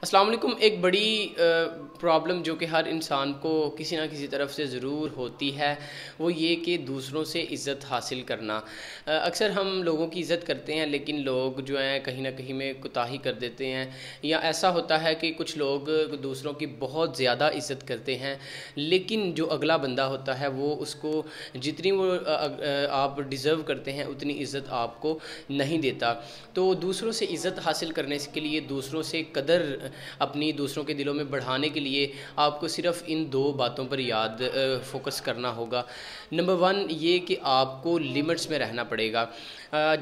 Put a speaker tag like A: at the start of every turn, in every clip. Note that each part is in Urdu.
A: السلام علیکم۔ ایک بڑی پرابلم جو کہ ہر انسان کو کسی نہ کسی طرف سے ضرور ہوتی ہے وہ یہ کہ دوسروں سے عزت حاصل کرنا۔ اکثر ہم لوگوں کی عزت کرتے ہیں لیکن لوگ جو ہیں کہیں نہ کہیں میں کوتاہی کر دیتے ہیں، یا ایسا ہوتا ہے کہ کچھ لوگ دوسروں کی بہت زیادہ عزت کرتے ہیں لیکن جو اگلا بندہ ہوتا ہے وہ اس کو جتنی وہ آپ ڈیزرو کرتے ہیں اتنی عزت آپ کو نہیں دیتا۔ تو دوسروں سے عزت حاصل کرنے کے لیے، دوسروں سے قدر اپنی دوسروں کے دلوں میں بڑھانے کے لیے آپ کو صرف ان دو باتوں پر فوکس کرنا ہوگا۔ نمبر 1 یہ کہ آپ کو لمٹس میں رہنا پڑے گا۔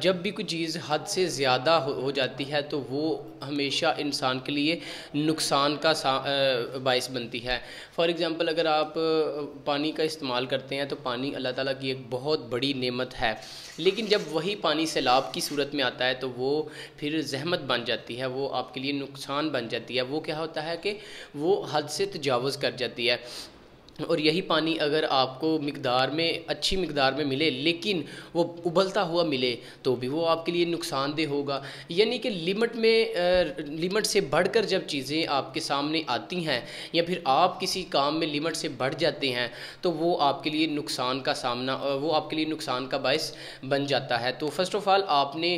A: جب بھی کوئی چیز حد سے زیادہ ہو جاتی ہے تو وہ ہمیشہ انسان کے لیے نقصان کا باعث بنتی ہے۔ فار ایگزامپل اگر آپ پانی کا استعمال کرتے ہیں تو پانی اللہ تعالیٰ کی ایک بہت بڑی نعمت ہے، لیکن جب وہی پانی سیلاب کی صورت میں آتا ہے تو وہ پھر زحمت بن جاتی ہے، وہ آپ کے لیے نقصان بن جاتی ہے۔ وہ کیا ہوتا ہے کہ وہ حد سے تجاوز کر جاتی ہے، اور یہی پانی اگر آپ کو اچھی مقدار میں ملے لیکن وہ ابلتا ہوا ملے تو بھی وہ آپ کے لیے نقصان دہ ہوگا۔ یعنی کہ لمٹ سے بڑھ کر جب چیزیں آپ کے سامنے آتی ہیں یا پھر آپ کسی کام میں لمٹ سے بڑھ جاتے ہیں تو وہ آپ کے لیے نقصان کا باعث بن جاتا ہے۔ تو فرسٹ آف آل آپ نے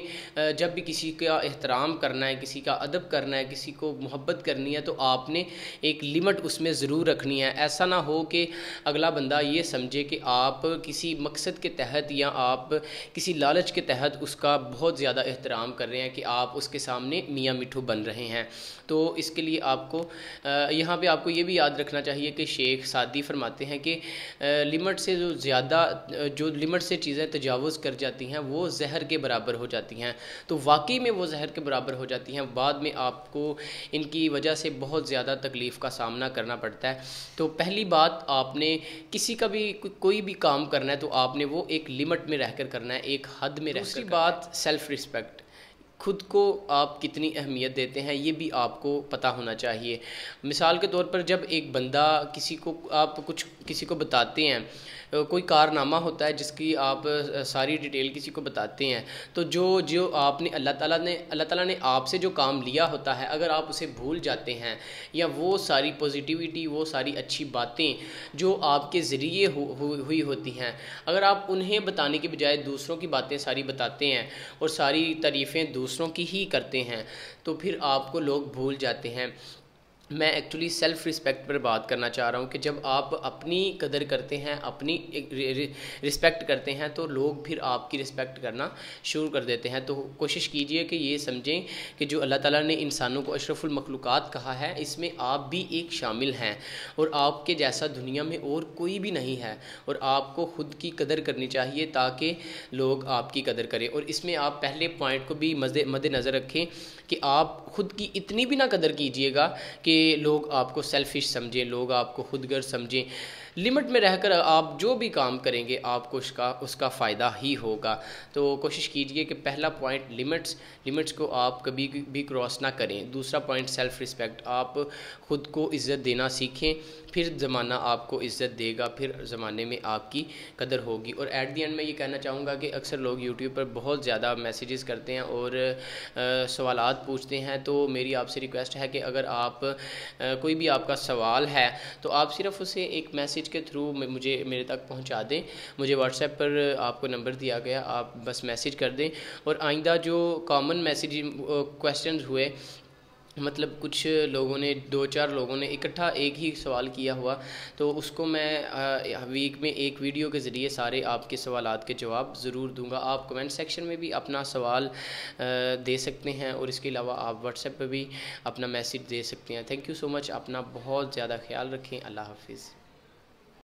A: جب بھی کسی کا احترام کرنا ہے، کسی کا ادب کرنا ہے، کسی کو محبت کرنی ہے تو آپ نے ایک لمٹ اس میں ضرور رکھنی ہے۔ ایسا نہ ہو کہ اگلا بندہ یہ سمجھے کہ آپ کسی مقصد کے تحت یا آپ کسی لالچ کے تحت اس کا بہت زیادہ احترام کر رہے ہیں کہ آپ اس کے سامنے میاں مٹھو بن رہے ہیں۔ تو اس کے لیے آپ کو یہاں پہ آپ کو یہ بھی یاد رکھنا چاہیے کہ شیخ سعدی فرماتے ہیں کہ لمٹ سے چیزیں تجاوز کر جاتی ہیں وہ زہر کے برابر ہو جاتی ہیں۔ تو واقعی میں وہ زہر کے برابر ہو جاتی ہیں، بعد میں آپ کو ان کی وجہ سے بہت زیادہ تکلیف کا سامنا کرنا پڑتا ہے۔ تو پہلی بات، آپ نے کسی کا بھی کوئی بھی کام کرنا ہے تو آپ نے وہ ایک لمٹ میں رہ کر کرنا ہے، ایک حد میں رہ کر۔ دوسری بات، سیلف رسپیکٹ۔ خود کو آپ کتنی اہمیت دیتے ہیں یہ بھی آپ کو پتہ ہونا چاہیے۔ مثال کے طور پر جب ایک بندہ کسی کو بتاتے ہیں، کوئی کارنامہ ہوتا ہے جس کی آپ ساری ڈیٹیل کسی کو بتاتے ہیں، تو جو آپ نے اللہ تعالیٰ نے آپ سے جو کام لیا ہوتا ہے اگر آپ اسے بھول جاتے ہیں، یا وہ ساری پوزیٹیوٹی، وہ ساری اچھی باتیں جو آپ کے ذریعے ہوئی ہوتی ہیں، اگر آپ انہیں بتانے کے بجائے دوسروں کی باتیں ساری بتاتے ہیں اور ساری تعریفیں دوسروں کی ہی کرتے ہیں تو پھر آپ کو لوگ بھول جاتے ہیں۔ میں ایکچولی سیلف رسپیکٹ پر بات کرنا چاہ رہا ہوں کہ جب آپ اپنی قدر کرتے ہیں، اپنی رسپیکٹ کرتے ہیں تو لوگ پھر آپ کی رسپیکٹ کرنا شروع کر دیتے ہیں۔ تو کوشش کیجئے کہ یہ سمجھیں کہ جو اللہ تعالیٰ نے انسانوں کو اشرف المخلوقات کہا ہے اس میں آپ بھی ایک شامل ہیں، اور آپ کے جیسا دنیا میں اور کوئی بھی نہیں ہے، اور آپ کو خود کی قدر کرنی چاہیے تاکہ لوگ آپ کی قدر کریں۔ اور اس میں آپ پہلے پوائنٹ کو بھی مد نظر رکھیں کہ آپ خود کی اتنی بھی نہ قدر کیجئے گا کہ لوگ آپ کو سیلفش سمجھیں، لوگ آپ کو خود غرض سمجھیں۔ لمٹ میں رہ کر آپ جو بھی کام کریں گے آپ کو اس کا فائدہ ہی ہوگا۔ تو کوشش کیجئے کہ پہلا پوائنٹ لمٹس کو آپ کبھی بھی کراس نہ کریں۔ دوسرا پوائنٹ سیلف رسپیکٹ، آپ خود کو عزت دینا سیکھیں، پھر زمانہ آپ کو عزت دے گا، پھر زمانے میں آپ کی قدر ہوگی۔ اور ایٹ دی اینڈ میں یہ کہنا چاہوں گا کہ اکثر لوگ یوٹیوب پر بہت زیادہ میسیجز کرتے ہیں اور سوالات پوچھتے ہیں، تو میری آپ سے ریکویسٹ ہے کہ اگر کوئی بھی آپ کا سوال ہے تو آپ صرف اسے ایک میسیج کے تھرو میرے تک پہنچا دیں۔ مجھے واٹس ایپ پر آپ کو نمبر دیا گیا، آپ بس میسیج کر دیں۔ اور آئندہ جو کامن کویسچنز ہوئے، مطلب کچھ لوگوں نے 2-4 لوگوں نے اکٹھا ایک ہی سوال کیا ہوا، تو اس کو میں ویک میں ایک ویڈیو کے ذریعے سارے آپ کے سوالات کے جواب ضرور دوں گا۔ آپ کمنٹ سیکشن میں بھی اپنا سوال دے سکتے ہیں، اور اس کے علاوہ آپ واٹس ایپ پہ بھی اپنا میسیج دے سکتے ہیں۔ تھینک یو سو مچ، اپنا بہت زیادہ خیال رکھیں۔ اللہ حافظ۔